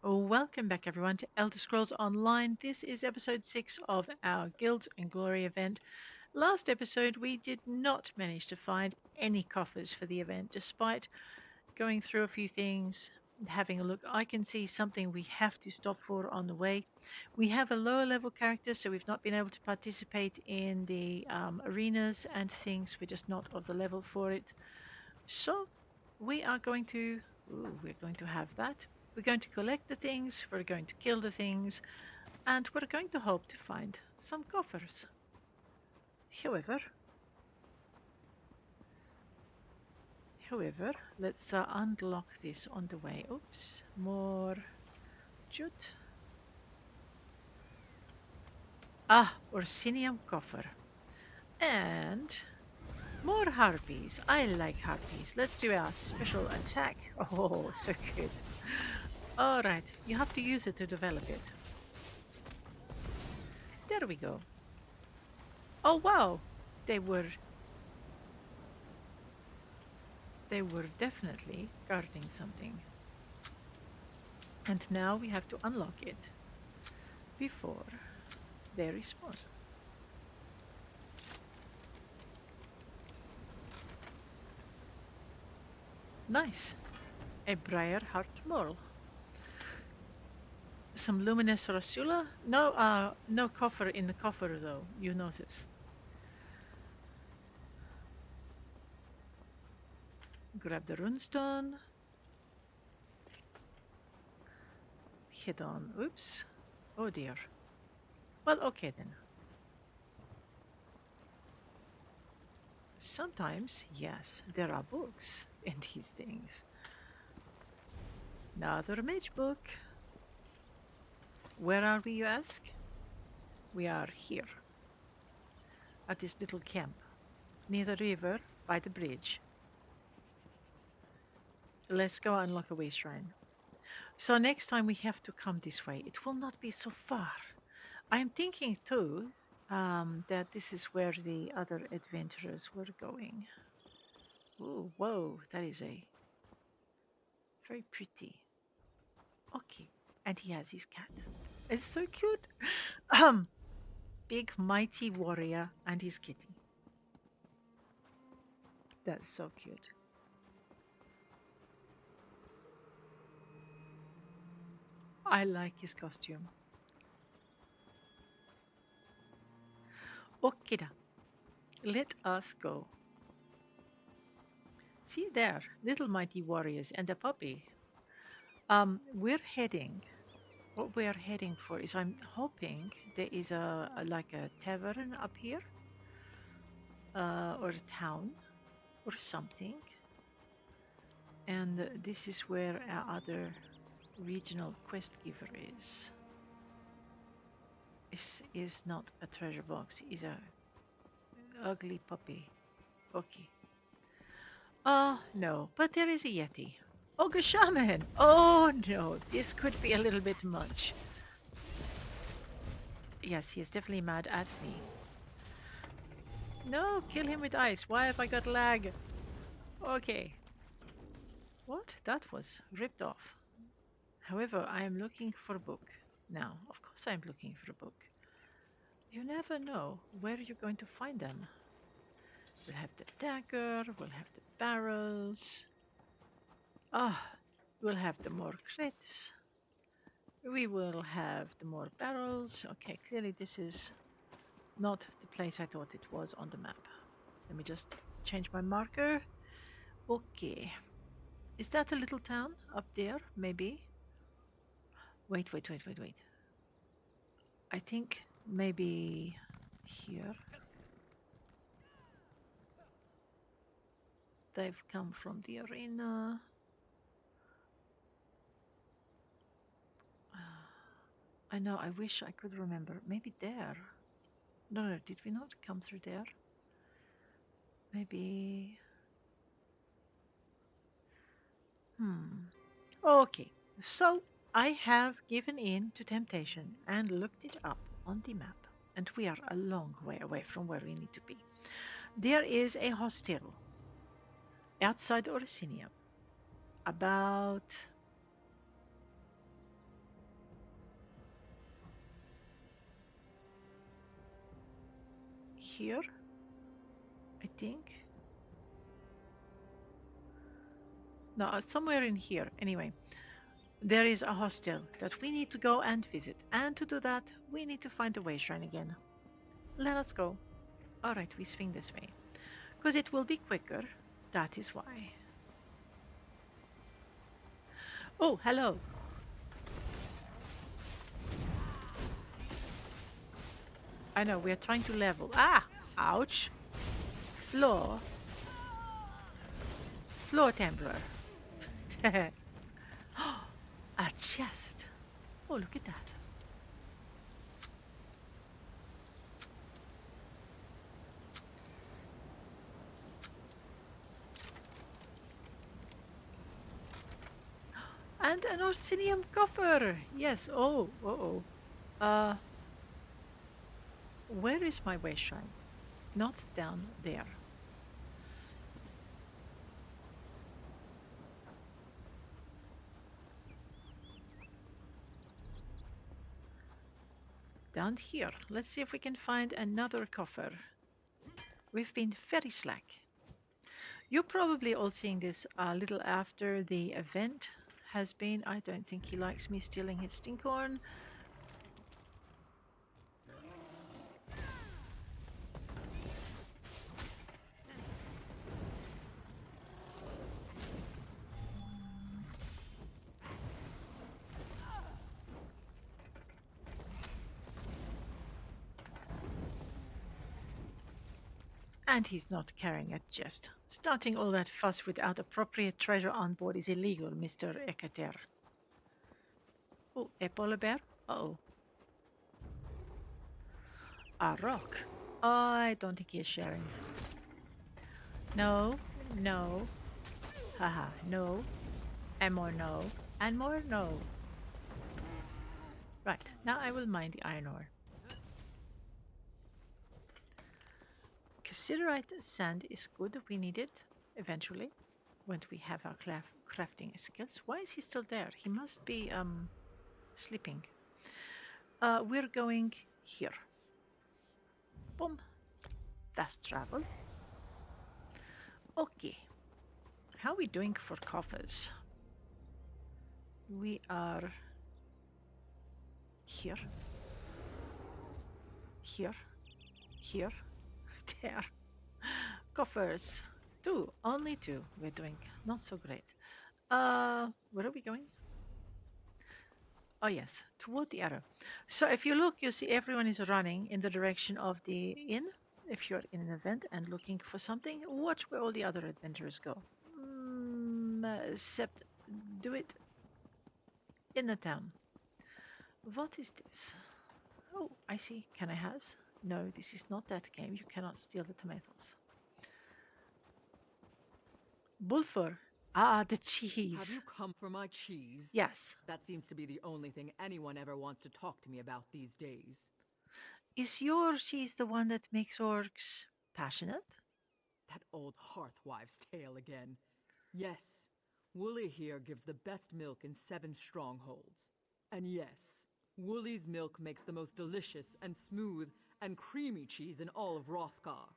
Welcome back, everyone, to Elder Scrolls Online. This is episode 6 of our Guilds and Glory event. Last episode, we did not manage to find any coffers for the event, despite going through a few things, having a look. I can see something we have to stop for on the way. We have a lower level character, so we've not been able to participate in the arenas and things. We're just not of the level for it. So we are going to, we're going to have that. We're going to collect the things, we're going to kill the things, and we're going to hope to find some coffers. However, however, let's unlock this on the way. Oops, more jute. Orsinium coffer. And more harpies. I like harpies. Let's do our special attack. Oh, so good. All right, you have to use it to develop it. There we go. Oh wow, they were they were definitely guarding something. And now we have to unlock it before they respawn. Nice. A briar heart mole. Some luminous rosula. No coffer in the coffer though, you notice. Grab the runestone. Head on. Oops. Oh dear. Well, okay then. Sometimes, yes, there are books in these things. Another mage book. Where are we, you ask? We are here, at this little camp, near the river, by the bridge. Let's go unlock a way shrine. So next time we have to come this way. It will not be so far. I am thinking too that this is where the other adventurers were going. Ooh, whoa, that is a very pretty. Okay, and he has his cat. It's so cute. Um, Big mighty warrior and his kitty. That's so cute. I like his costume. Okida, let us go. See there, little mighty warriors and a puppy. We're heading. What we are heading for is I'm hoping there is a like a tavern up here, or a town, or something. And this is where our other regional quest giver is. Is not a treasure box. Is a ugly puppy. Okay. No, but there is a Yeti. Ogre Shaman! Oh no, this could be a little bit much. Yes, he is definitely mad at me. No, kill him with ice. Why have I got lag? Okay. What? That was ripped off. However, I am looking for a book. Now, of course I'm looking for a book. You never know where you're going to find them. We'll have the dagger, we'll have the barrels. We'll have the more crits. We will have the more barrels. Okay, clearly this is not the place I thought it was on the map. Let me just change my marker. Okay. Is that a little town up there? Maybe. Wait. I think maybe here. They've come from the arena. I know, I wish I could remember. Maybe there. No, did we not come through there? Maybe. Okay, so I have given in to temptation and looked it up on the map, and we are a long way away from where we need to be. There is a hostel outside Orsinium, about here, I think. No, somewhere in here. Anyway, there is a hostel that we need to go and visit. And to do that, we need to find the way shrine again. Let us go. All right, we swing this way. Because it will be quicker. That is why. Oh, hello. I know, we are trying to level. Ah! Ouch. Floor. Floor Templar. A chest. Oh, look at that. And an Orsinium coffer. Yes. Oh, uh-oh. Where is my way shrine? Not down there. Down here. Let's see if we can find another coffer. We've been very slack. You're probably all seeing this a little after the event has been. I don't think he likes me stealing his stinkhorn. And he's not carrying a chest. Starting all that fuss without appropriate treasure on board is illegal, Mr. Etiquette. Oh, a polar bear? Uh-oh. A rock. I don't think he's sharing. No, no. Haha, no. And more no. And more no. Right, now I will mine the iron ore. Cassiterite sand is good. We need it eventually when we have our crafting skills. Why is he still there? He must be sleeping. We're going here. Boom. Fast travel. Okay. How are we doing for coffers? We are here. Here. Here. There. Coffers. Two. Only two. We're doing not so great. Where are we going? Oh yes, toward the arrow. So if you look, you see everyone is running in the direction of the inn. If you're in an event and looking for something, watch where all the other adventurers go. Except do it in the town. What is this? Oh, I see. Can I has? No, this is not that game. You cannot steal the tomatoes. Bulfur. Ah, the Have cheese. you come for my cheese? Yes. That seems to be the only thing anyone ever wants to talk to me about these days. Is your cheese the one that makes orcs passionate? That old hearthwife's tale again. Yes, Wooly here gives the best milk in 7 strongholds. And yes, Wooly's milk makes the most delicious and smooth and creamy cheese in all of Wrothgar.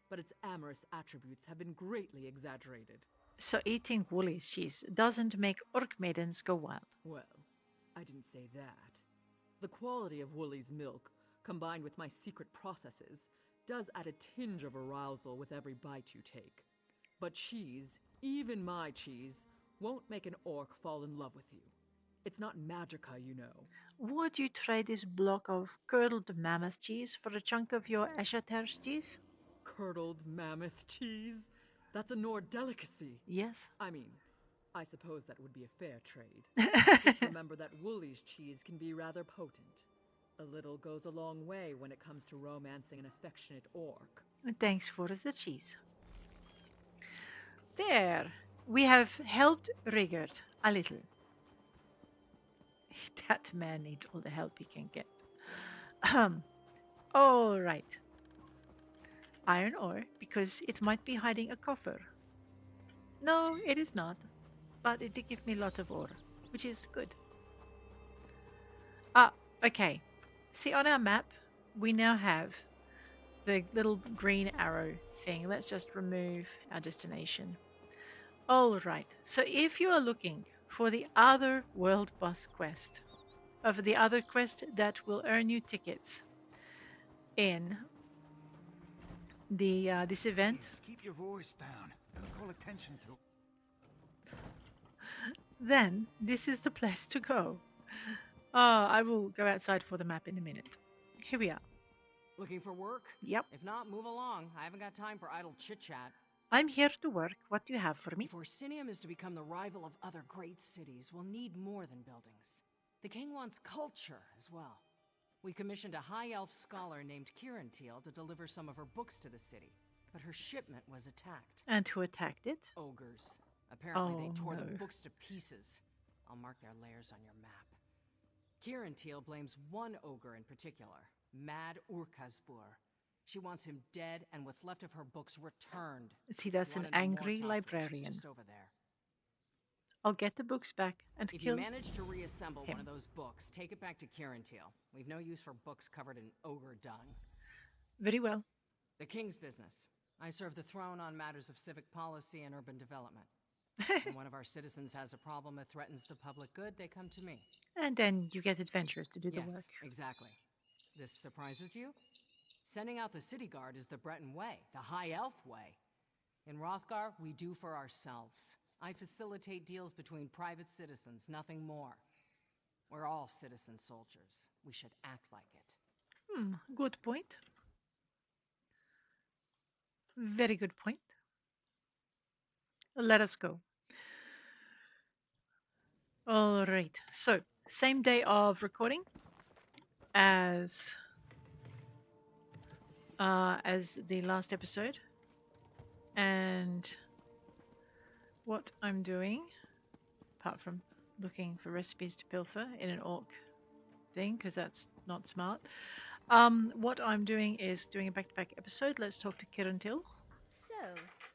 But its amorous attributes have been greatly exaggerated. So eating Woolly's cheese doesn't make orc maidens go wild. Well, I didn't say that. The quality of Wooly's milk, combined with my secret processes, does add a tinge of arousal with every bite you take. But cheese, even my cheese, won't make an orc fall in love with you. It's not magica, you know. Would you trade this block of curdled mammoth cheese for a chunk of your Eschater's cheese? Curdled mammoth cheese? That's a Nord delicacy. Yes. I mean, I suppose that would be a fair trade. Just remember that Wooly's cheese can be rather potent. A little goes a long way when it comes to romancing an affectionate orc. Thanks for the cheese. There. We have helped Rigurt a little. That man needs all the help he can get. All right. Iron ore, because it might be hiding a coffer. No, it is not. But it did give me lots of ore, which is good. Ah, okay. See, on our map, we now have the little green arrow thing. Let's just remove our destination. All right. So if you are looking for the other world boss quest, for the other quest that will earn you tickets in the this event, Please keep your voice down. Don't call attention to. then this is the place to go. I will go outside for the map in a minute. Here we are. Looking for work? Yep. If not, move along. I haven't got time for idle chit-chat. I'm here to work. What do you have for me? If Orsinium is to become the rival of other great cities, we'll need more than buildings. The king wants culture as well. We commissioned a high elf scholar named Kirantil to deliver some of her books to the city, but her shipment was attacked. And who attacked it? Ogres. Apparently Oh, they tore no. the books to pieces. I'll mark their lairs on your map. Kirantil blames one ogre in particular, Mad Urkazbur. She wants him dead and what's left of her books returned. See, that's an Wanna know more, angry talk to her. She's librarian. just over there. I'll get the books back and If kill you manage to reassemble him. one of those books, take it back to Kirantil. We've no use for books covered in ogre dung. Very well. The king's business. I serve the throne on matters of civic policy and urban development. When one of our citizens has a problem that threatens the public good, they come to me. And then you get adventurers to do the Yes, work. exactly. This surprises you? Sending out the city guard is the Breton way, the high elf way. In Wrothgar, we do for ourselves. I facilitate deals between private citizens, nothing more. We're all citizen soldiers. We should act like it. Good point. Very good point. Let us go. All right. So, same day of recording as the last episode. And what I'm doing, apart from looking for recipes to pilfer in an orc thing, because that's not smart. What I'm doing is doing a back-to-back episode. Let's talk to Kirantil. So,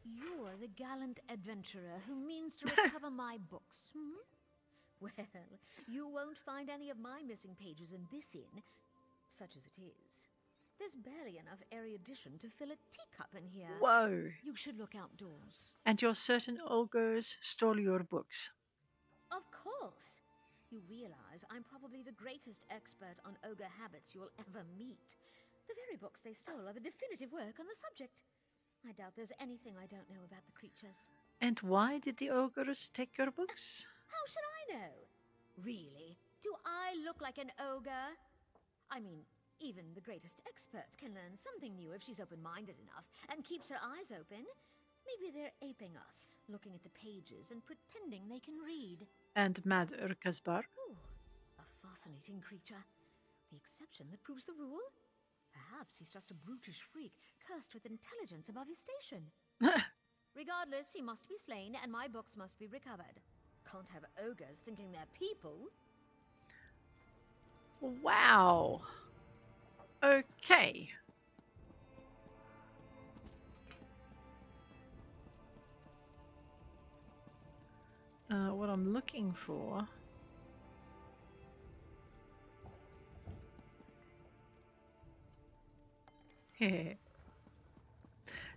you're the gallant adventurer who means to recover my books, hmm? Well, you won't find any of my missing pages in this inn, such as it is. There's barely enough erudition to fill a teacup in here. Whoa! You should look outdoors. And your certain ogres stole your books. Of course. You realize I'm probably the greatest expert on ogre habits you'll ever meet. The very books they stole are the definitive work on the subject. I doubt there's anything I don't know about the creatures. And why did the ogres take your books? How should I know? Really? Do I look like an ogre? I mean, even the greatest expert can learn something new if she's open-minded enough and keeps her eyes open. Maybe they're aping us, looking at the pages and pretending they can read. And Mad Urkazbar? Ooh, a fascinating creature. The exception that proves the rule? Perhaps he's just a brutish freak, cursed with intelligence above his station. Regardless, he must be slain, and my books must be recovered. Can't have ogres thinking they're people. Wow. Okay. What I'm looking for...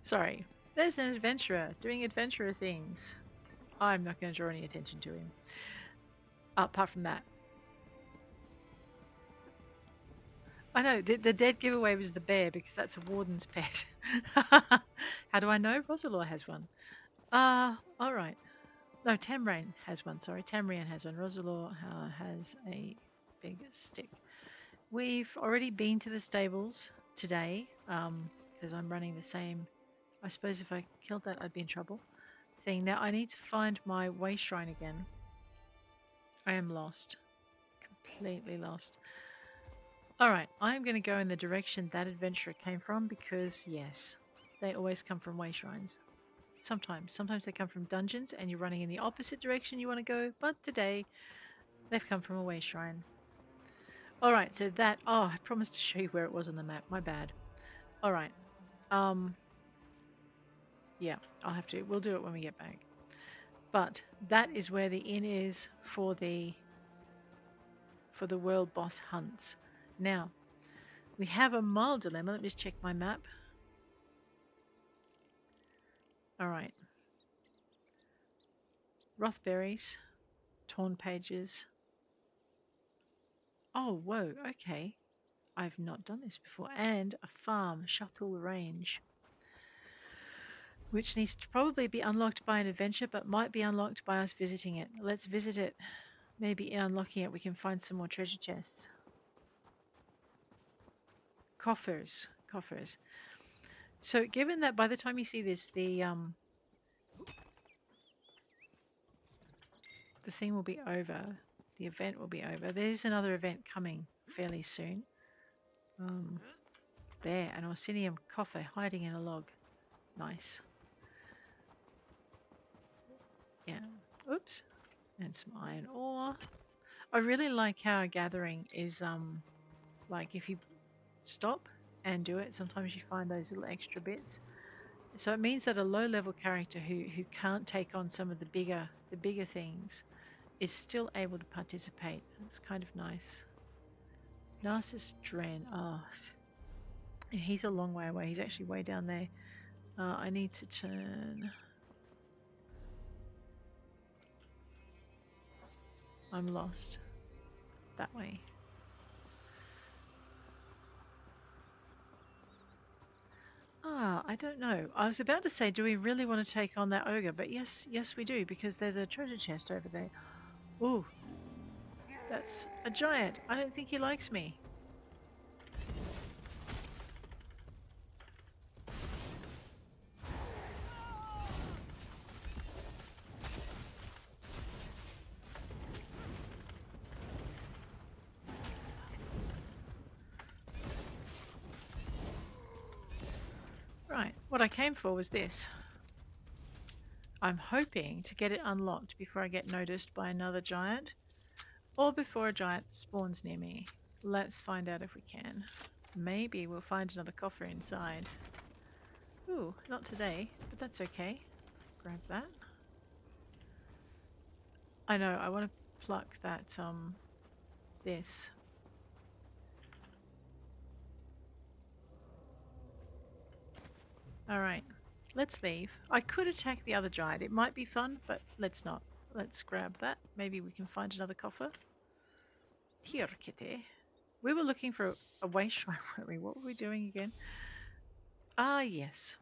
Sorry. There's an adventurer doing adventurer things. I'm not going to draw any attention to him. Apart from that. I know, the dead giveaway was the bear because that's a warden's pet. How do I know? Rosalor has one. Alright. No, Tamrain has one, sorry. Tamrian has one. Rosalor has a big stick. We've already been to the stables today because I'm running the same. I suppose if I killed that, I'd be in trouble. Thing. Now, I need to find my way shrine again. I am lost. Completely lost. Alright, I'm going to go in the direction that adventurer came from because, yes, they always come from way shrines. Sometimes they come from dungeons and you're running in the opposite direction you want to go, but today they've come from a way shrine. Alright, so that, I promised to show you where it was on the map, my bad. Alright, yeah, we'll do it when we get back. But that is where the inn is for the world boss hunts. Now, we have a mild dilemma. Let me just check my map. All right. Wrathberries, torn pages. Oh, whoa, okay. I've not done this before. And a farm, Shatul Range, which needs to probably be unlocked by an adventure, but might be unlocked by us visiting it. Let's visit it. Maybe in unlocking it, we can find some more treasure chests. Coffers, coffers. So, given that by the time you see this, the thing will be over, the event will be over. There's another event coming fairly soon. There, an Orsinium coffer hiding in a log. Nice. Yeah. Oops. And some iron ore. I really like how gathering is like if you stop and do it, sometimes you find those little extra bits. So it means that a low level character who can't take on some of the bigger things is still able to participate. It's kind of nice. Narcissus Dren. Oh, he's a long way away. He's actually way down there. I need to turn. I'm lost. That way. I don't know. I was about to say, do we really want to take on that ogre? But yes, we do, because there's a treasure chest over there. Ooh, that's a giant. I don't think he likes me. Right, what I came for was this. I'm hoping to get it unlocked before I get noticed by another giant, or before a giant spawns near me. Let's find out if we can. Maybe we'll find another coffer inside. Ooh, not today, but that's okay. Grab that. I know, I want to pluck that, this. Alright, let's leave. I could attack the other giant. It might be fun, but let's not. Let's grab that. Maybe we can find another coffer. Here, kitty. We were looking for a way shrine, weren't we? What were we doing again? Ah, yes.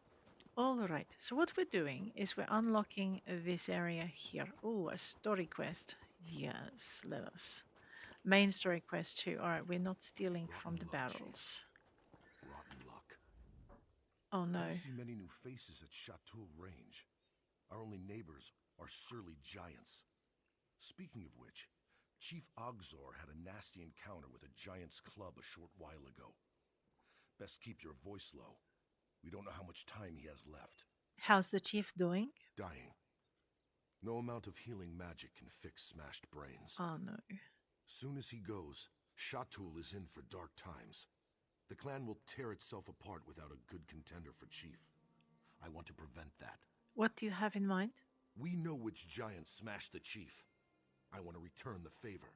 All right. So what we're doing is we're unlocking this area here. Oh, a story quest. Yes, let us. Main story quest too. All right, we're not stealing from the barrels. Rotten luck. Oh no. I don't see many new faces at Shatul Range. Our only neighbors are surly giants. Speaking of which, Chief Ogzor had a nasty encounter with a giant's club a short while ago. Best keep your voice low. We don't know how much time he has left. How's the chief doing? Dying. No amount of healing magic can fix smashed brains. Oh no. Soon as he goes, Shatul is in for dark times. The clan will tear itself apart without a good contender for chief. I want to prevent that. What do you have in mind? We know which giant smashed the chief. I want to return the favor.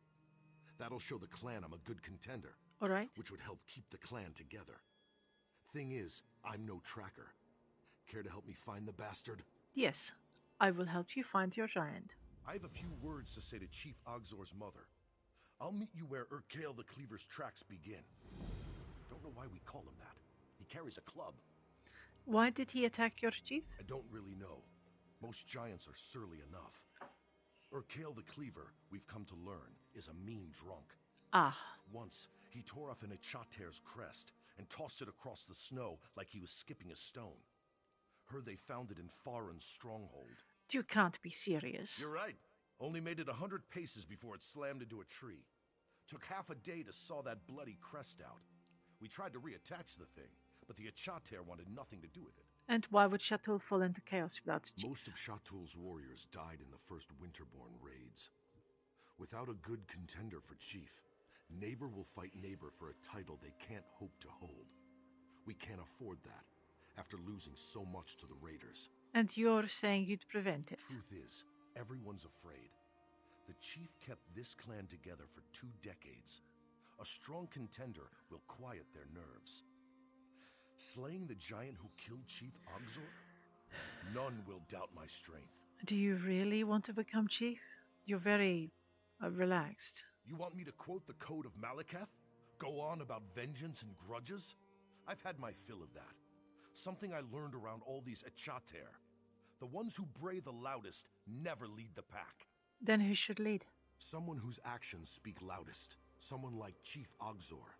That'll show the clan I'm a good contender. All right. Which would help keep the clan together. Thing is, I'm no tracker. Care to help me find the bastard? Yes, I will help you find your giant. I have a few words to say to Chief Ogzor's mother. I'll meet you where Urkale the Cleaver's tracks begin. Don't know why we call him that. He carries a club. Why did he attack your chief? I don't really know. Most giants are surly enough. Urkale the Cleaver, we've come to learn, is a mean drunk. Ah. Once, he tore off an Echater's crest and tossed it across the snow like he was skipping a stone. Heard they found it in Farin's stronghold. You can't be serious. You're right. Only made it 100 paces before it slammed into a tree. Took half a day to saw that bloody crest out. We tried to reattach the thing, but the Echater wanted nothing to do with it. And why would Shatul fall into chaos without a chief? Most of Shatul's warriors died in the first Winterborn raids. Without a good contender for chief, neighbor will fight neighbor for a title they can't hope to hold. We can't afford that, after losing so much to the raiders. And you're saying you'd prevent it? Truth is, everyone's afraid. The chief kept this clan together for 2 decades. A strong contender will quiet their nerves. Slaying the giant who killed Chief Ogzor? None will doubt my strength. Do you really want to become chief? You're very relaxed. You want me to quote the Code of Malekith? Go on about vengeance and grudges? I've had my fill of that. Something I learned around all these Etiquette. The ones who bray the loudest never lead the pack. Then who should lead? Someone whose actions speak loudest. Someone like Chief Ogzor.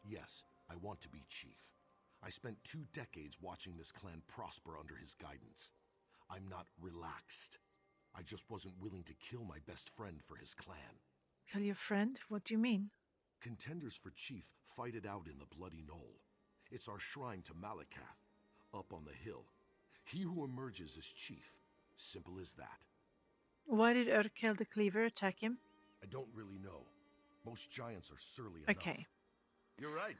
Yes, I want to be chief. I spent 2 decades watching this clan prosper under his guidance. I'm not relaxed. I just wasn't willing to kill my best friend for his clan. Kill your friend? What do you mean? Contenders for chief fight it out in the Bloody Knoll. It's our shrine to Malekith, up on the hill. He who emerges is chief. Simple as that. Why did Urkel the Cleaver attack him? I don't really know. Most giants are surly enough. Okay. You're right.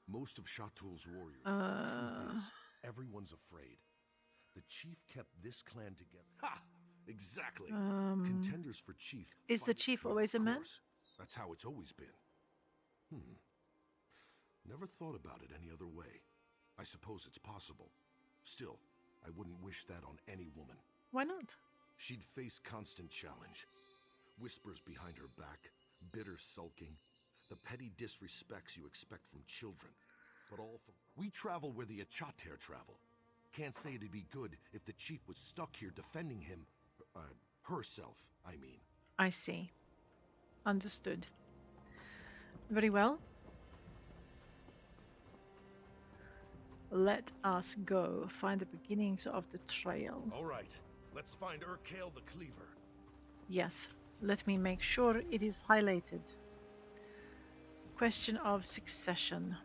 Most of Shatul's warriors. The truth is, everyone's afraid. The chief kept this clan together. Ha! Exactly. Contenders for chief. Is the chief always a man? That's how it's always been. Never thought about it any other way. I suppose it's possible. Still, I wouldn't wish that on any woman. Why not? She'd face constant challenge. Whispers behind her back, bitter sulking, the petty disrespects you expect from children. But all from... We travel where the Etiquette travel. Can't say it'd be good if the chief was stuck here defending him. Herself, I mean. I see. Understood. Very well. Let us go. Find the beginnings of the trail. All right. Let's find Urkel the Cleaver. Yes. Let me make sure it is highlighted. Question of succession.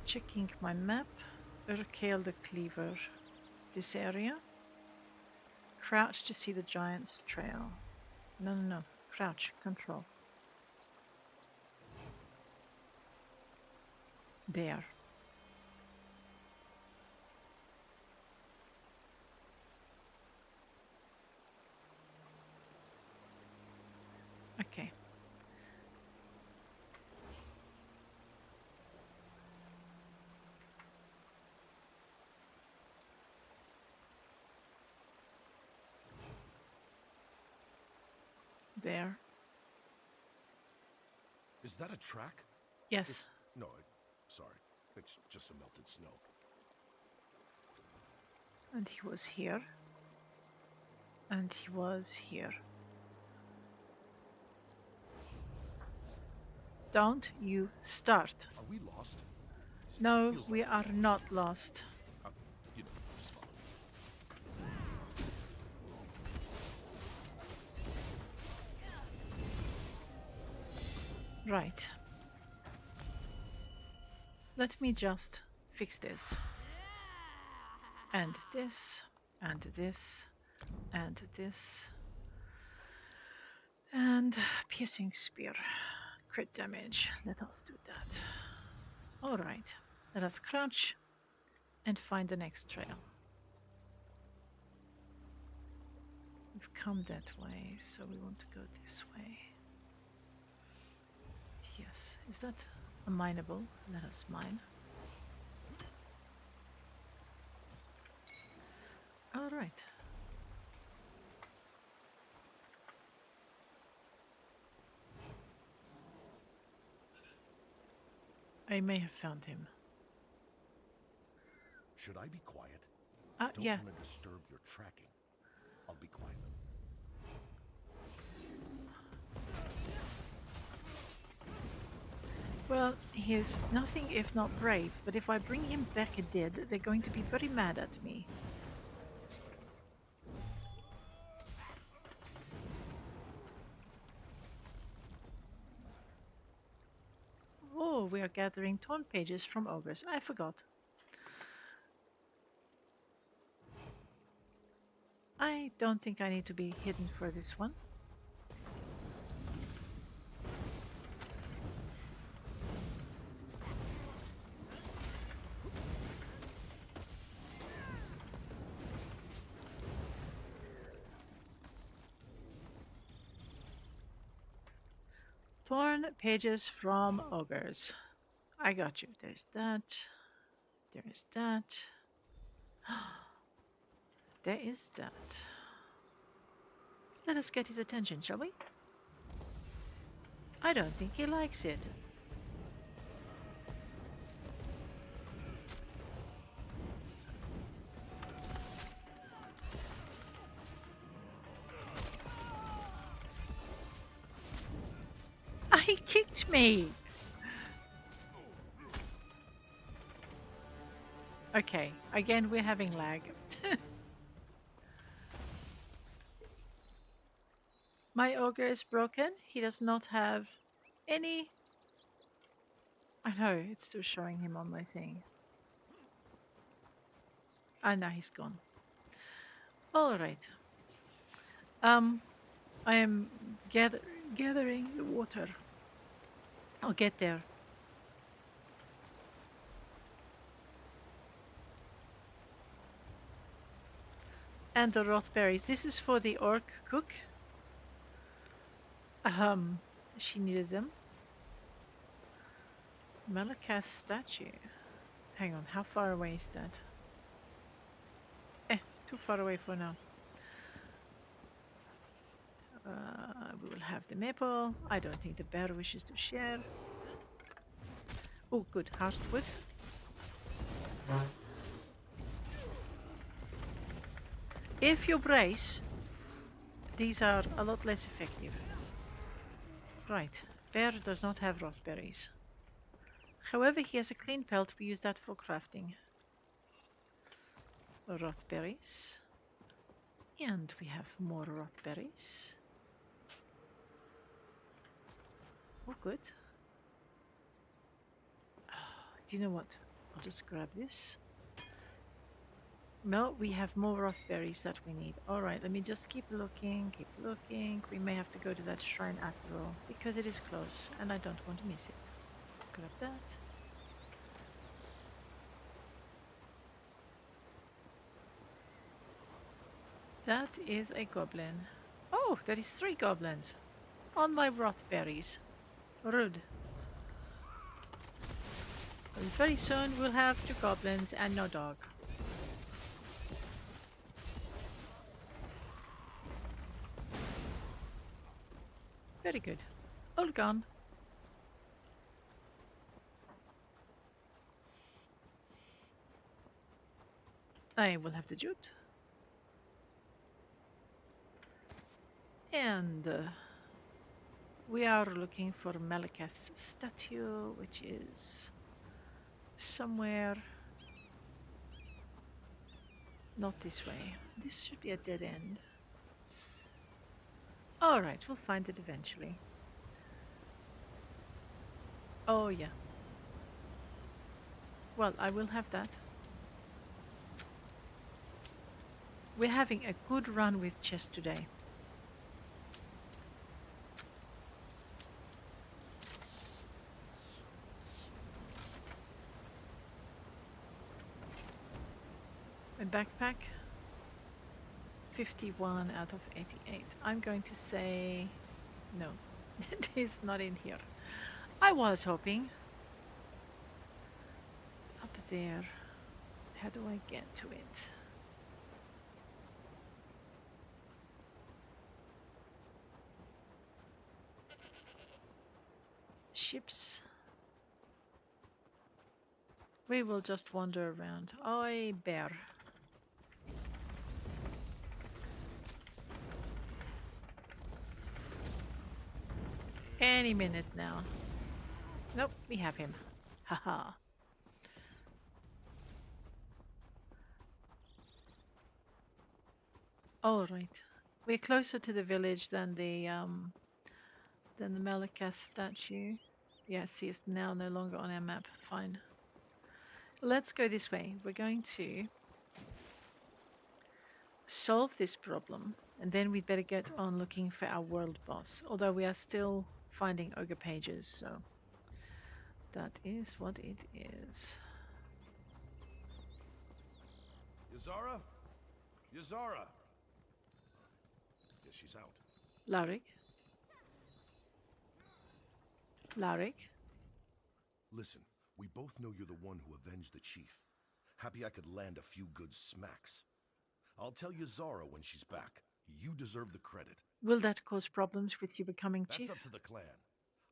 Checking my map. Urkel the Cleaver. This area. Crouch to see the giant's trail. No. Crouch. Control. There. Okay. There. Is that a track? Yes. No, sorry. It's just a melted snow. And he was here. And he was here. Don't you start. Are we lost? No, Feels we like are not lost. Just follow me. Right. Let me just fix this. And this, and this, and this. And piercing spear. Crit damage. Let us do that. Alright. Let us crouch and find the next trail. We've come that way, so we want to go this way. Yes. Is that a mineable? Let us mine. Alright. I may have found him. Should I be quiet? Don't want to disturb your tracking. I'll be quiet. Well, he is nothing if not brave, but if I bring him back dead, they're going to be very mad at me. Oh, we are gathering torn pages from ogres. I forgot. I don't think I need to be hidden for this one. Torn pages from ogres. I got you. There's that. There is that. There is that. Let us get his attention, shall we? I don't think he likes it. He kicked me! Okay, again we're having lag. My ogre is broken. He does not have any... I know, it's still showing him on my thing. Ah, now he's gone. Alright. I am gathering the water. I'll get there. And the Wrathberries. This is for the orc cook. She needed them. Malakath statue. Hang on, how far away is that? Too far away for now. We will have the maple. I don't think the bear wishes to share. Oh, good. Heartwood. If you brace, these are a lot less effective. Right. Bear does not have Wrathberries. However, he has a clean pelt. We use that for crafting. Wrathberries. And we have more Wrathberries. Oh, good. Do you know what? I'll just grab this. No, we have more Wrathberries that we need. Alright, let me just keep looking, keep looking. We may have to go to that shrine after all, because it is close, and I don't want to miss it. Grab that. That is a goblin. Oh, that is 3 goblins. On my Wrathberries. Rude. Well, very soon we'll have 2 goblins and no dog. Very good. All gone. I will have the jute. And we are looking for Malakath's statue, which is somewhere not this way. This should be a dead end. Alright, we'll find it eventually. Oh yeah. Well, I will have that. We're having a good run with chest today. A backpack. 51 out of 88. I'm going to say no. It is not in here. I was hoping. Up there. How do I get to it? Ships. We will just wander around. Oi, bear. Any minute now. Nope, we have him. Haha. All right. We're closer to the village than the Malakath statue. Yeah, see, it's now no longer on our map. Fine. Let's go this way. We're going to solve this problem, and then we'd better get on looking for our world boss. Although we are still finding ogre pages, so that is what it is. Yazara? Yazara! Guess she's out. Larik? Larik? Listen, we both know you're the one who avenged the chief. Happy I could land a few good smacks. I'll tell Yazara when she's back. You deserve the credit. Will that cause problems with you becoming That's chief? up to the clan.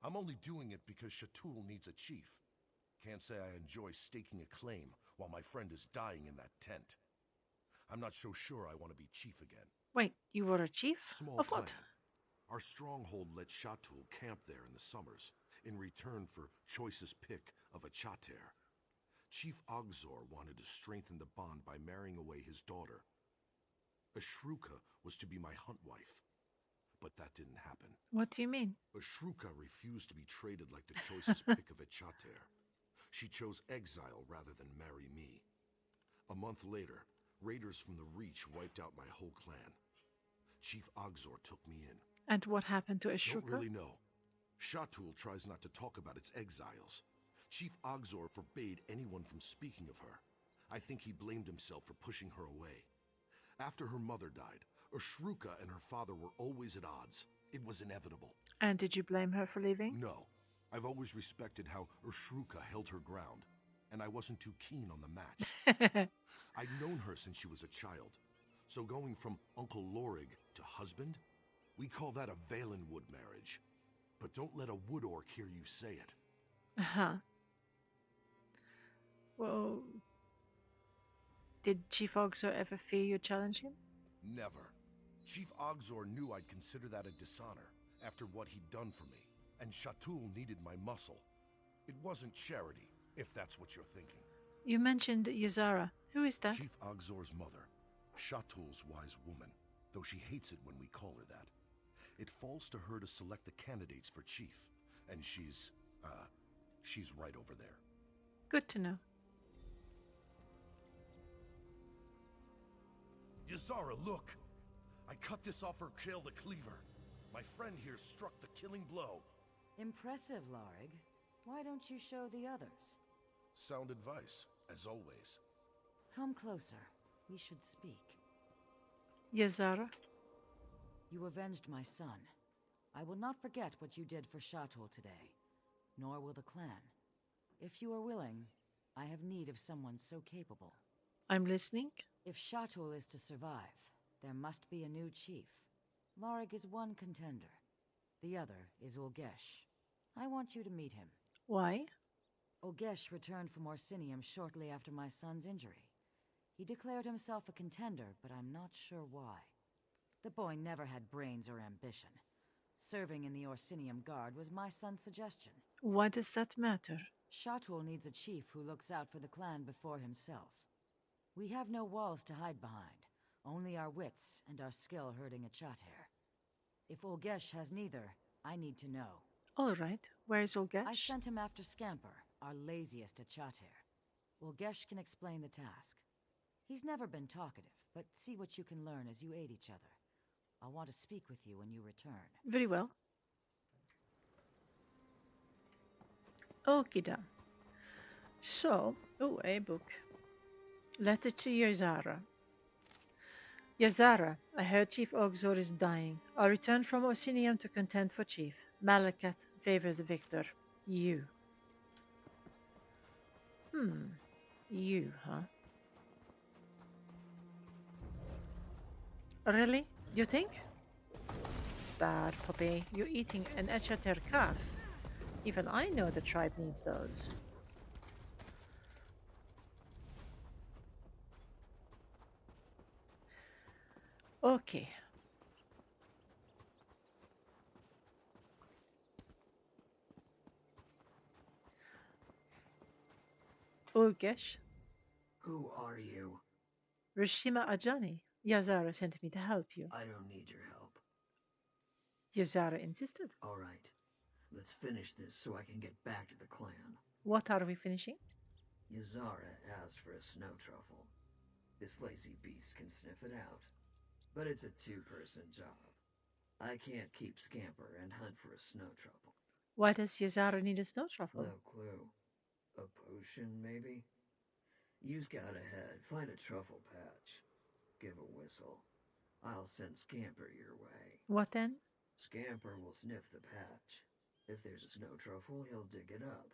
I'm only doing it because Shatul needs a chief. Can't say I enjoy staking a claim while my friend is dying in that tent. I'm not so sure I want to be chief again. Wait, you were a chief? Small Of clan. what? Our stronghold let Shatul camp there in the summers, in return for choicest pick of a chater. Chief Ogzor wanted to strengthen the bond by marrying away his daughter. Ashruka was to be my hunt wife, but that didn't happen. What do you mean? Ashruka refused to be traded like the choicest pick of a chater. She chose exile rather than marry me. A month later, raiders from the Reach wiped out my whole clan. Chief Ogzor took me in. And what happened to Don't Ashruka? really know. Shatul tries not to talk about its exiles. Chief Ogzor forbade anyone from speaking of her. I think he blamed himself for pushing her away. After her mother died, Ashruka and her father were always at odds. It was inevitable. And did you blame her for leaving? No. I've always respected how Ashruka held her ground, and I wasn't too keen on the match. I'd known her since she was a child, so going from Uncle Lorig to husband, we call that a Valenwood marriage. But don't let a wood orc hear you say it. Uh-huh. Well, did Chief Ogso ever fear you challenge him? Never. Chief Ogzor knew I'd consider that a dishonor after what he'd done for me, and Shatul needed my muscle. It wasn't charity, if that's what you're thinking. You mentioned Yazara. Who is that? Chief Ogzor's mother. Shatul's wise woman, though she hates it when we call her that. It falls to her to select the candidates for chief, and she's right over there. Good to know. Yazara, look! I cut this off her kill the cleaver. My friend here struck the killing blow. Impressive, Lorig. Why don't you show the others? Sound advice, as always. Come closer. We should speak. Yazara? You avenged my son. I will not forget what you did for Shatul today, nor will the clan. If you are willing, I have need of someone so capable. I'm listening. If Shatul is to survive, there must be a new chief. Lorig is one contender. The other is Ulgesh. I want you to meet him. Why? Ulgesh returned from Orsinium shortly after my son's injury. He declared himself a contender, but I'm not sure why. The boy never had brains or ambition. Serving in the Orsinium Guard was my son's suggestion. Why does that matter? Shatul needs a chief who looks out for the clan before himself. We have no walls to hide behind, only our wits and our skill herding a chater. If Ulgesh has neither, I need to know. All right. Where is Ulgesh? I sent him after Scamper, our laziest at chater. Ulgesh can explain the task. He's never been talkative, but see what you can learn as you aid each other. I'll want to speak with you when you return. Very well. Okida. So, a book. Letter to Yazara. Yazara, I heard Chief Ogzor is dying. I'll return from Orsinium to contend for Chief. Malakat, favor the victor. You. You, huh? Really? You think? Bad puppy. You're eating an Echater calf. Even I know the tribe needs those. Okay. Ulgesh. Who are you? Rhishima Ajani. Yazara sent me to help you. I don't need your help. Yazara insisted. All right. Let's finish this so I can get back to the clan. What are we finishing? Yazara asked for a snow truffle. This lazy beast can sniff it out. But it's a two-person job. I can't keep Scamper and hunt for a snow truffle. Why does Yazara need a snow truffle? No clue. A potion, maybe? You scout ahead, find a truffle patch. Give a whistle. I'll send Scamper your way. What then? Scamper will sniff the patch. If there's a snow truffle, he'll dig it up.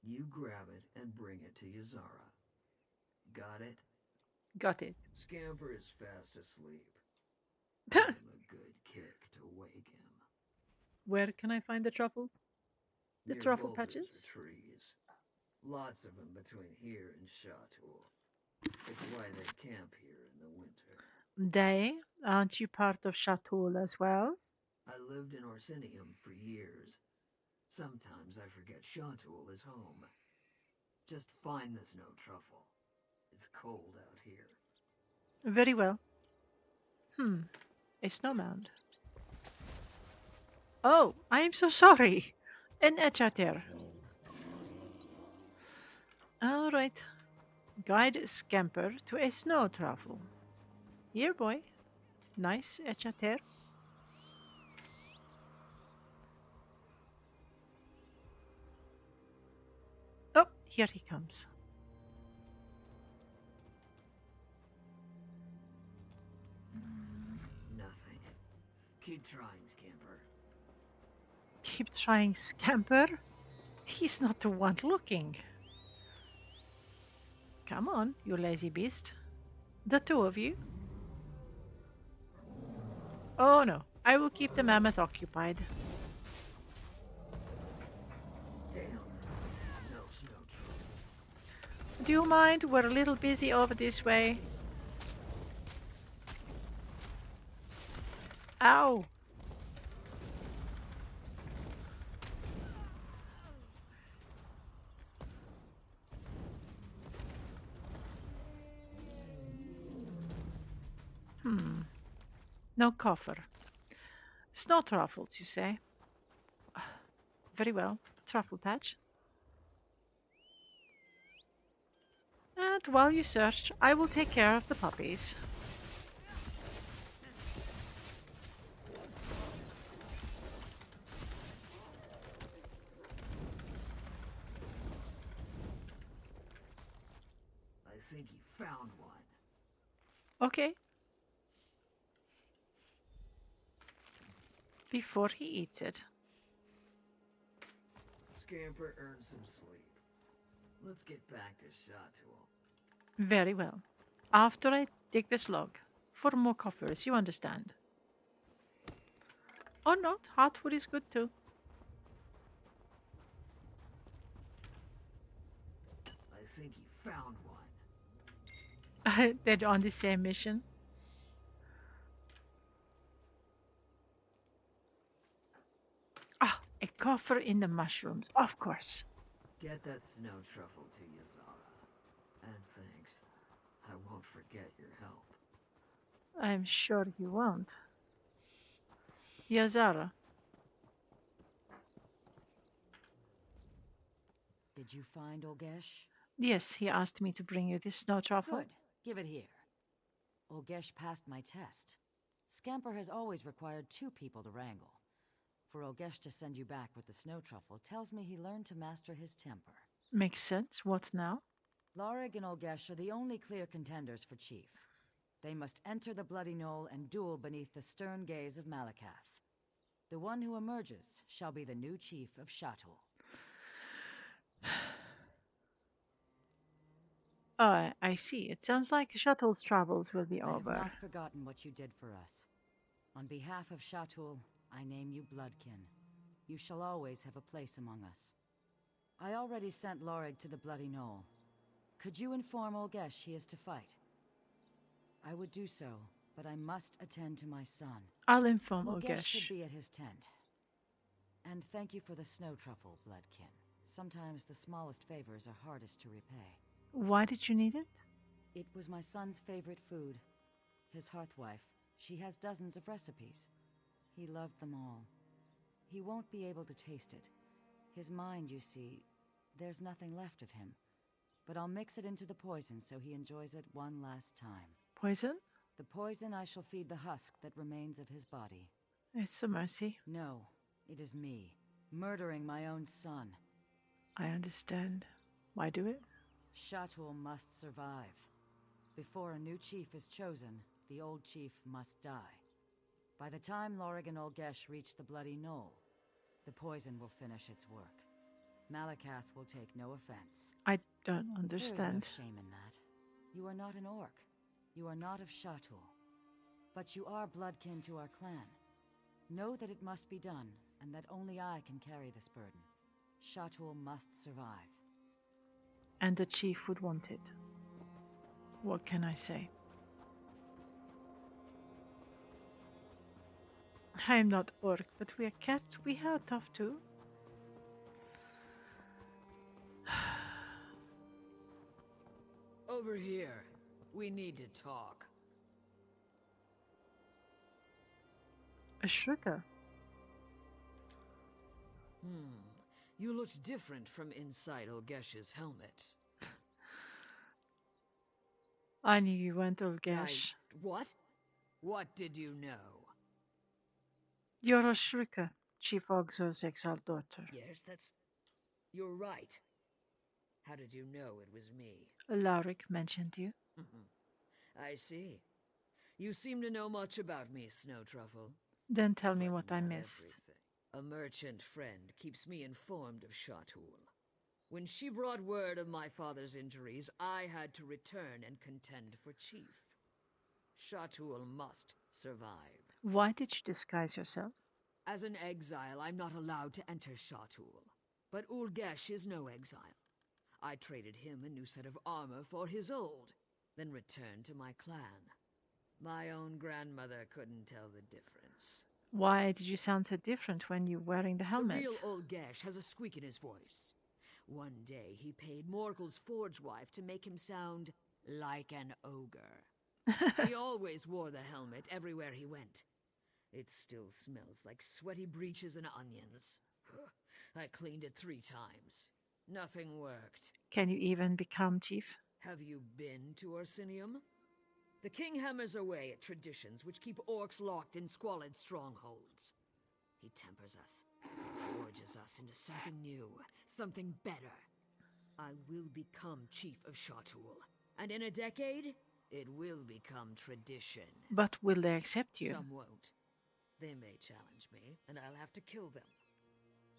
You grab it and bring it to Yazara. Got it? Got it. Scamper is fast asleep. Give him a good kick to wake him. Where can I find the truffles? The Near truffle boulders or patches? trees. Lots of them between here and Shatul. It's why they camp here in the winter. They? Aren't you part of Shatul as well? I lived in Orsinium for years. Sometimes I forget Shatul is home. Just find the snow truffle. It's cold out here. Very well. A snow mound. Oh, I am so sorry. An echater. All right. Guide Scamper to a snow truffle. Here, boy. Nice echater. Oh, here he comes. Nothing. Keep trying, Scamper. Keep trying, Scamper. He's not the one looking. Come on, you lazy beast. The two of you. Oh no, I will keep the mammoth occupied. Damn. No snow truffle. Do you mind? We're a little busy over this way. Ow! No coffer. Snow truffles, you say? Very well. Truffle patch. And while you search, I will take care of the puppies. I think he found one. Okay. Before he eats it. Scamper earned some sleep. Let's get back to Shatul. Very well. After I dig this log. For more coffers, you understand. Or not, hot wood is good too. I think he found one. They're on the same mission. Ah, a coffer in the mushrooms, of course. Get that snow truffle to Yazara. And thanks. I won't forget your help. I'm sure you won't. Yazara. Did you find Olgesh? Yes, he asked me to bring you this snow truffle. Good. Give it here. Olgesh passed my test. Scamper has always required 2 people to wrangle. For Olgesh to send you back with the snow truffle tells me he learned to master his temper. Makes sense. What now? Lorig and Olgesh are the only clear contenders for chief. They must enter the Bloody Knoll and duel beneath the stern gaze of Malakath. The one who emerges shall be the new chief of Shatul. Oh, I see. It sounds like Shuttle's travels will be I have over. not forgotten what you did for us. On behalf of Shatul, I name you Bloodkin. You shall always have a place among us. I already sent Lorig to the Bloody Knoll. Could you inform Olgesh he is to fight? I would do so, but I must attend to my son. I'll inform Olgesh should Olgesh. be at his tent. And thank you for the snow truffle, Bloodkin. Sometimes the smallest favors are hardest to repay. Why did you need it? It was my son's favorite food. His hearthwife. She has dozens of recipes. He loved them all. He won't be able to taste it. His mind, you see, there's nothing left of him. But I'll mix it into the poison so he enjoys it one last time. Poison? The poison I shall feed the husk that remains of his body. It's a mercy. No, it is me, murdering my own son. I understand. Why do it? Shatul must survive. Before a new chief is chosen, the old chief must die. By the time Lorig and Olgesh reach the Bloody Knoll, the poison will finish its work. Malakath will take no offense. I don't There is understand. no shame in that. You are not an orc. You are not of Shatul. But you are bloodkin to our clan. Know that it must be done, and that only I can carry this burden. Shatul must survive. And the chief would want it. What can I say? I am not orc, but we are cats. We are tough too. Over here. We need to talk. A shrieker. You looked different from inside Olgesh's helmet. I knew you weren't Ulgesh. What? What did you know? You're a shrieker, Chief Ogzor's exiled daughter. Yes, You're right. How did you know it was me? Alaric mentioned you. I see. You seem to know much about me, Snow Truffle. Then tell me But what I not missed. everything. A merchant friend keeps me informed of Shatul. When she brought word of my father's injuries, I had to return and contend for chief. Shatul must survive. Why did you disguise yourself? As an exile, I'm not allowed to enter Shatul. But Ulgesh is no exile. I traded him a new set of armor for his old, then returned to my clan. My own grandmother couldn't tell the difference. Why did you sound so different when you were wearing the helmet? The real Ulgesh has a squeak in his voice. One day he paid Morgul's forge wife to make him sound like an ogre. He always wore the helmet everywhere he went. It still smells like sweaty breeches and onions. I cleaned it 3 times. Nothing worked. Can you even become chief? Have you been to Orsinium? The king hammers away at traditions which keep orcs locked in squalid strongholds. He tempers us, forges us into something new, something better. I will become chief of Shatul, and in a decade, it will become tradition. But will they accept you? Some won't. They may challenge me, and I'll have to kill them.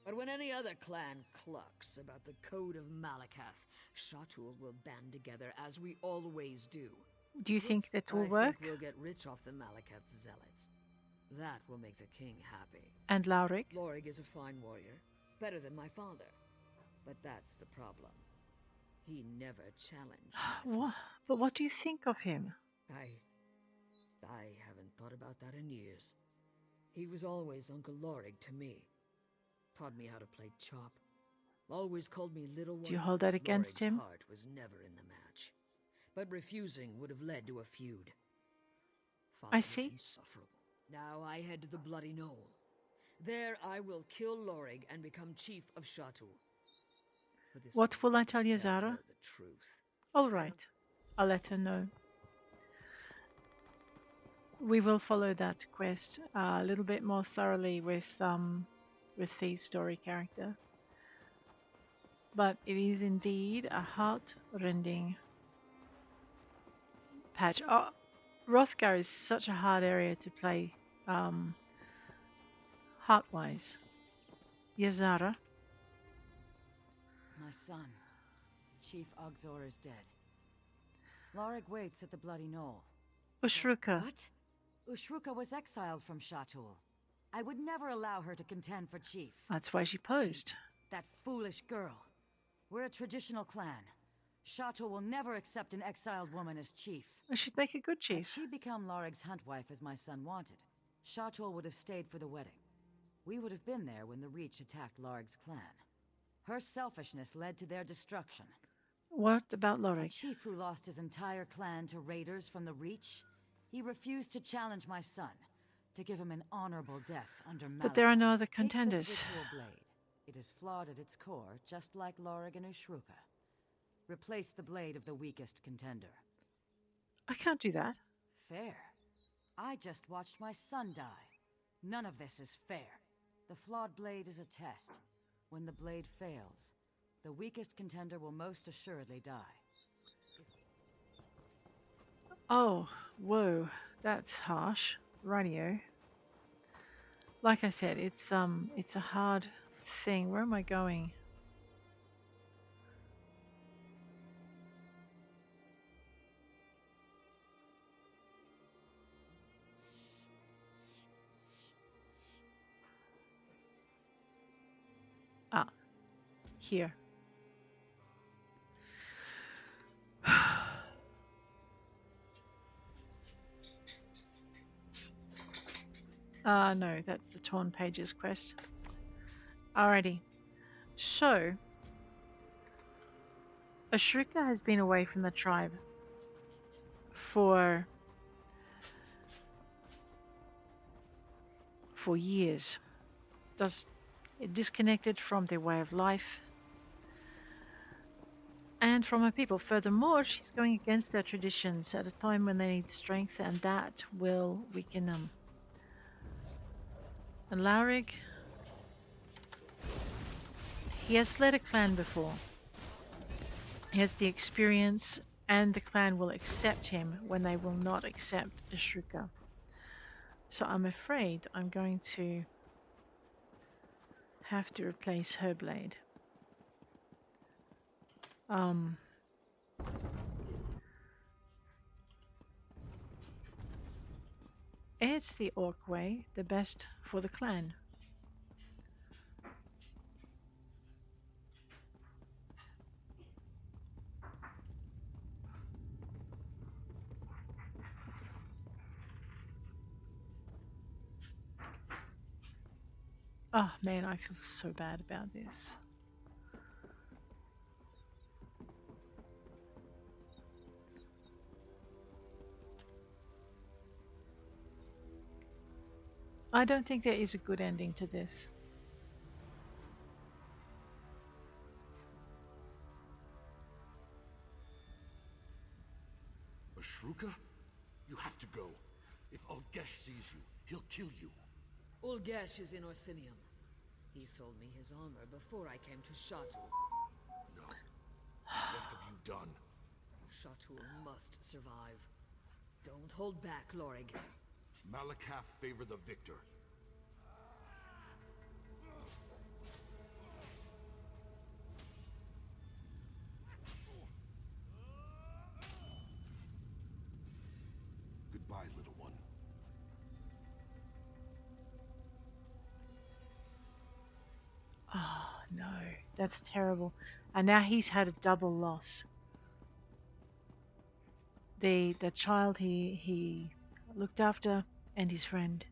But when any other clan clucks about the Code of Malakath, Shatul will band together as we always do. Do you think that will I work? think we'll get rich off the Malakath zealots. That will make the king happy. And Lauric? Lorig is a fine warrior, better than my father. But that's the problem. He never challenged my What? But what do you think of him? I haven't thought about that in years. He was always Uncle Lorig to me. Taught me how to play chop. Always called me little one. Do you hold that against Lorig's him? heart was never in the match. But refusing would have led to a feud. Father I was see. insufferable. Now I head to the Bloody Knoll. There I will kill Lorig and become chief of Shatul. For this What will I tell tell Yazara? her the truth. All right. I'll let her know. We will follow that quest a little bit more thoroughly with Thee's story character. But it is indeed a heart-rending patch. Oh, Wrothgar is such a hard area to play heart-wise. Yazara, My son, Chief Ogzor is dead. Lorig waits at the Bloody Knoll. Ushruka, What? Ushruka was exiled from Shatul. I would never allow her to contend for chief. that's why she posed. That foolish girl. We're a traditional clan. Shatul will never accept an exiled woman as chief. She'd make a good Had chief. she become Lorig's hunt wife as my son wanted, Shatul would have stayed for the wedding. We would have been there when the Reach attacked Lorig's clan. Her selfishness led to their destruction. What about A Lorik? chief who lost his entire clan to raiders from the Reach? He refused to challenge my son, to give him an honorable death under Malakath. But there are no other Take contenders. this ritual blade. It is flawed at its core, just like Lorig and Ushruka. Replace the blade of the weakest contender. I can't do that. Fair. I just watched my son die. None of this is fair. The flawed blade is a test. When the blade fails, the weakest contender will most assuredly die. Oh, whoa, that's harsh. Rightio. Like I said, it's a hard thing. Where am I going? Ah, here. No, that's the Torn Pages quest. Alrighty. So, Ashrika has been away from the tribe for years. Disconnected from their way of life and from her people. Furthermore, she's going against their traditions at a time when they need strength, and that will weaken them. And Laurig, he has led a clan before. He has the experience, and the clan will accept him when they will not accept Ashrika. So I'm afraid I'm going to have to replace her blade. It's the orc way, the best for the clan. Oh man, I feel so bad about this. I don't think there is a good ending to this. Ashruka? You have to go. If Ulgesh sees you, he'll kill you. Ulgesh is in Orsinium. He sold me his armor before I came to Shatul. No. What have you done? Shatul must survive. Don't hold back, Lorig. Malakath favor the victor. Goodbye, little one. Oh no, that's terrible. And now he's had a double loss. The child he looked after and his friend.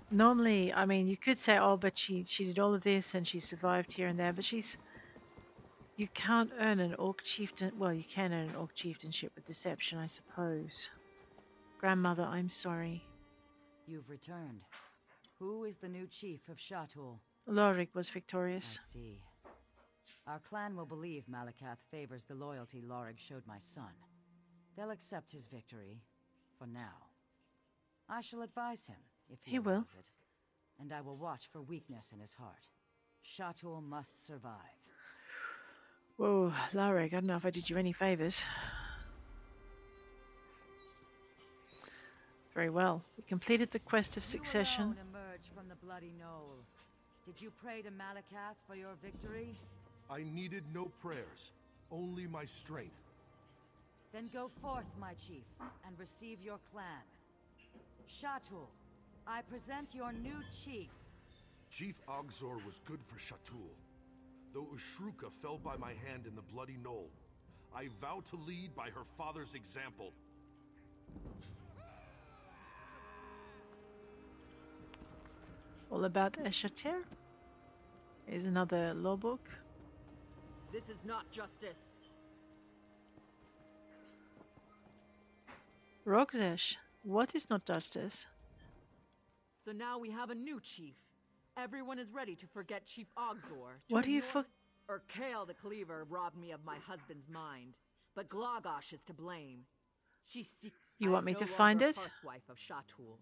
Normally, I mean, you could say, oh, but she did all of this and she survived here and there, but you can't earn an orc chieftain. Well, you can earn an orc chieftainship with deception, I suppose. Grandmother, I'm sorry. You've returned. Who is the new chief of Shatul? Lorik was victorious. I see. Our clan will believe Malakath favors the loyalty Lorig showed my son. They'll accept his victory, for now. I shall advise him, if he Will. allows it, and I will watch for weakness in his heart. Shatul must survive. Whoa, Lorik, I don't know if I did you any favors. Very well. We completed the quest of succession. You alone emerged from the bloody knoll. Did you pray to Malakath for your victory? I needed no prayers, only my strength. Then go forth, my chief, and receive your clan. Shatul, I present your new chief. Chief Ogzor was good for Shatul. Though Ashruka fell by my hand in the bloody knoll, I vow to lead by her father's example. All about Eschatir is another Lorebook. This is not justice. Rogzesh, what is not justice? So now we have a new chief. Everyone is ready to forget Chief Ogzor. What do you Urkael the Cleaver robbed me of my husband's mind, but Glogosh is to blame. You want me to find it? Hearthwife of Shatul.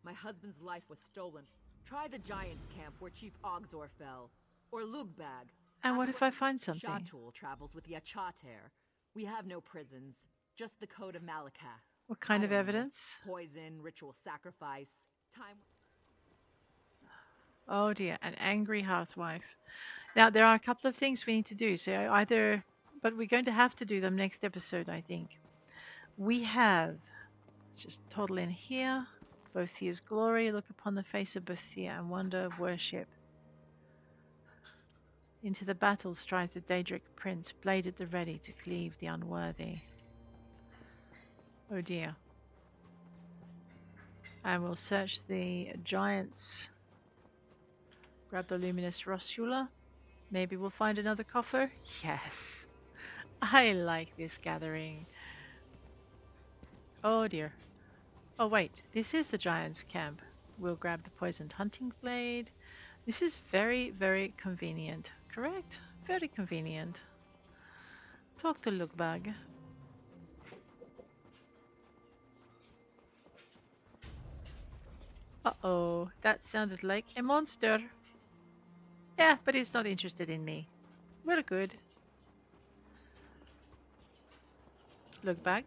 My husband's life was stolen. Try the Giants' camp where Chief Ogzor fell, or Lugbag. And what if I find something? Shatul travels with the Achater. We have no prisons, just the Code of Malakath. What kind I of don't know. evidence? Poison, ritual sacrifice, time. Oh dear, an angry hearthwife. Now there are a couple of things we need to do. So either but we're going to have to do them next episode, I think. We have, let's just toddle in here. Bothia's glory, look upon the face of Bothia and wonder of worship. Into the battle strides the Daedric prince, blade at the ready to cleave the unworthy. Oh dear. And we'll search the giants. Grab the luminous Rosula. Maybe we'll find another coffer. Yes. I like this gathering. Oh dear. Oh wait, this is the giant's camp. We'll grab the poisoned hunting blade. This is very, very convenient. Correct? Very convenient. Talk to Lookbag. Uh-oh, that sounded like a monster. Yeah, but it's not interested in me. We're good. Lookbag.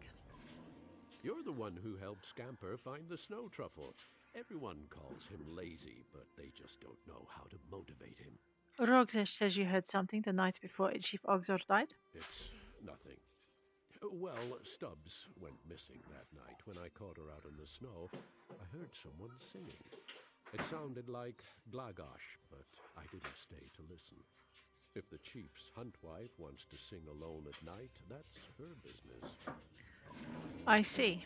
You're the one who helped Scamper find the snow truffle. Everyone calls him lazy, but they just don't know how to motivate him. Rogzesh says you heard something the night before Chief Ogzor died. It's nothing. Well, Stubbs went missing that night. When I caught her out in the snow, I heard someone singing. It sounded like Glagosh, but I didn't stay to listen. If the chief's hunt wife wants to sing alone at night, that's her business. I see.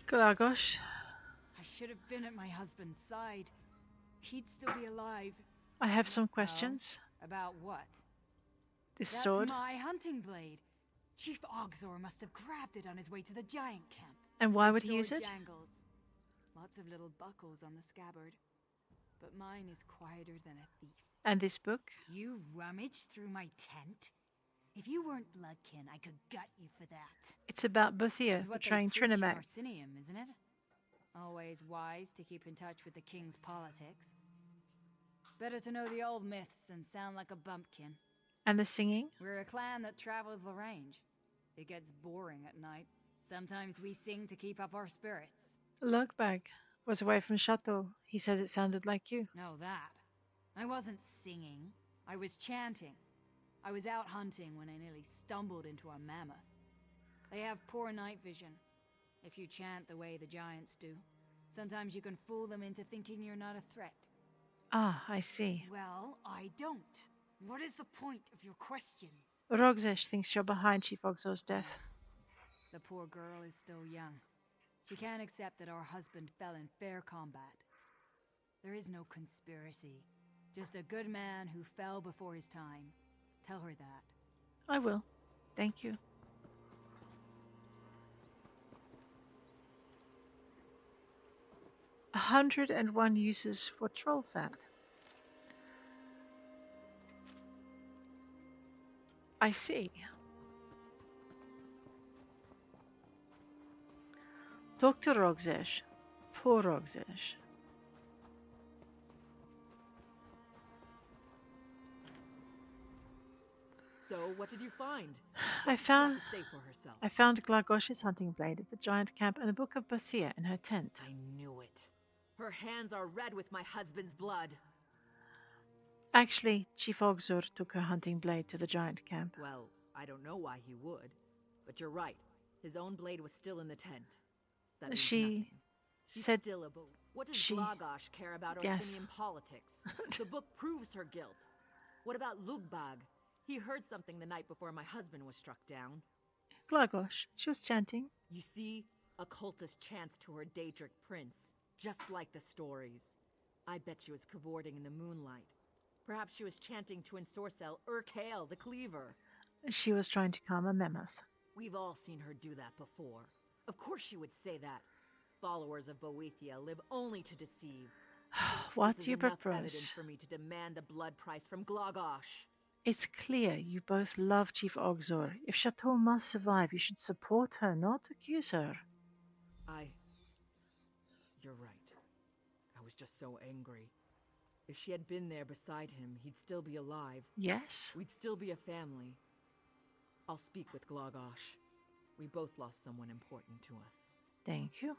Glagosh. I should have been at my husband's side. He'd still be alive. I have some questions. About what? This That's sword. my hunting blade. Chief Ogzor must have grabbed it on his way to the giant camp. And why The would he use sword it? Jangles. Lots of little buckles on the scabbard. But mine is quieter than a thief. And this book? You rummaged through my tent? If you weren't bloodkin, I could gut you for that. It's about Bothia It's what betraying they preach in Trinimac. Orsinium, isn't it? Always wise to keep in touch with the king's politics. Better to know the old myths and sound like a bumpkin. And the singing? We're a clan that travels the range. It gets boring at night. Sometimes we sing to keep up our spirits. Logbag was away from Chateau. He says it sounded like you. No, that. I wasn't singing. I was chanting. I was out hunting when I nearly stumbled into a mammoth. They have poor night vision. If you chant the way the giants do, sometimes you can fool them into thinking you're not a threat. Ah, I see. Well, I don't. What is the point of your questions? Rogzesh thinks you're behind Chief Ogzor's death. The poor girl is still young. She can't accept that our husband fell in fair combat. There is no conspiracy. Just a good man who fell before his time. Tell her that. I will. Thank you. A 101 uses for troll fat. I see. Talk to Rogzesh. Poor Rogzesh. So, what did you find? I found To say for herself. I found Glagosh's hunting blade at the giant camp and a book of Bothia in her tent. I knew it. Her hands are red with my husband's blood. Actually, Chief Ogzor took her hunting blade to the giant camp. Well, I don't know why he would, but you're right. His own blade was still in the tent. That means She nothing. She's said still a What does she- Glagosh care about Yes. Orsinian politics? The book proves her guilt. What about Lugbag? He heard something the night before my husband was struck down. Glagosh, she was chanting. You see, a cultist chants to her Daedric prince, just like the stories. I bet she was cavorting in the moonlight. Perhaps she was chanting to Ensorcel Urkale, the Cleaver. She was trying to calm a mammoth. We've all seen her do that before. Of course she would say that. Followers of Boethia live only to deceive. What This do you is enough evidence propose? for me to demand the blood price from Glagosh. It's clear you both love Chief Ogzor. If Chateau must survive, you should support her, not accuse her. You're right. I was just so angry. If she had been there beside him, he'd still be alive. Yes. We'd still be a family. I'll speak with Glagosh. We both lost someone important to us. Thank you.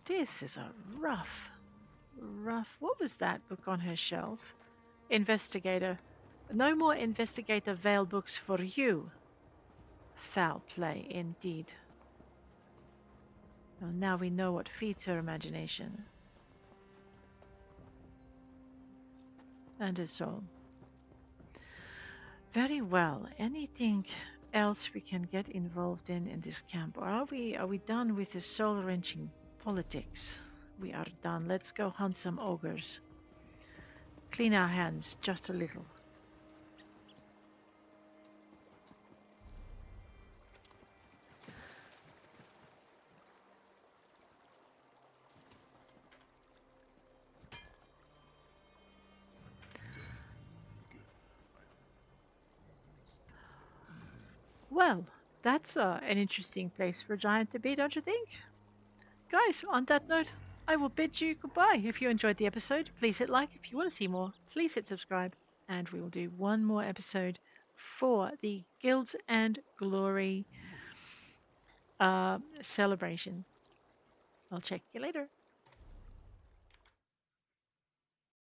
This is a rough. What was that book on her shelf? Investigator. No more Investigator Veil books for you. Foul play, indeed. Well, now we know what feeds her imagination. And her soul. Very well. Anything else we can get involved in this camp? Or are we done with the soul-wrenching politics? We are done. Let's go hunt some ogres. Clean our hands just a little. Well, that's an interesting place for a giant to be, don't you think? Guys, on that note, I will bid you goodbye. If you enjoyed the episode, please hit like. If you want to see more, please hit subscribe. And we will do one more episode for the Guilds and Glory celebration. I'll check you later.